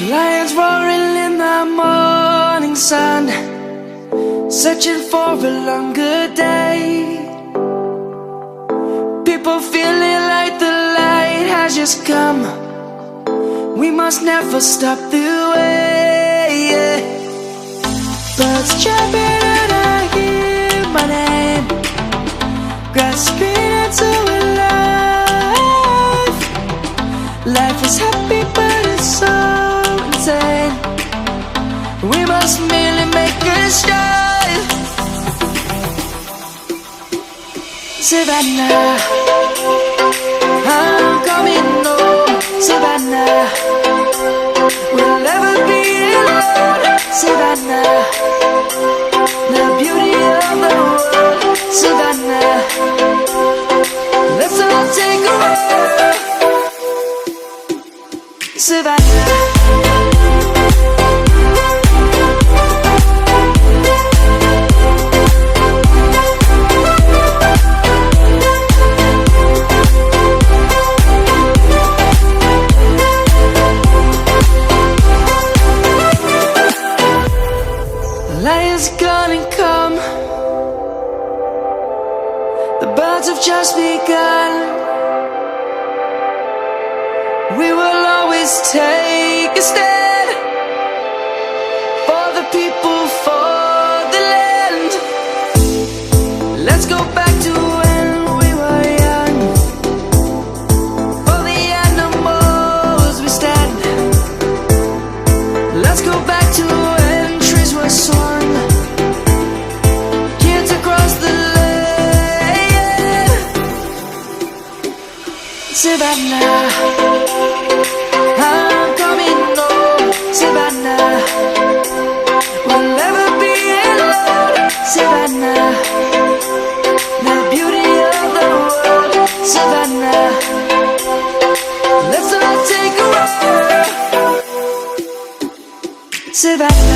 Lions roaring in the morning sun, searching for a longer day. People feeling like the light has just come. We must never stop the way. Birds chirping and I hear my name, grasping into a life. Life is happy but it's so insane. We must merely make a start. Savannah, I'm coming home. Savannah, we'll never be alone. Savannah, the beauty of the world. Savannah, let's all take a walk. Savannah. Lion's gonna come. The birds have just begun. We will always take a stand for the people, for the land. Let's go back to when we were young. For the animals we stand. Let's go back to when trees were swung. Savannah, I'm coming home. Savannah, we'll never be alone. Savannah, the beauty of the world. Savannah, let's all take a walk. Savannah.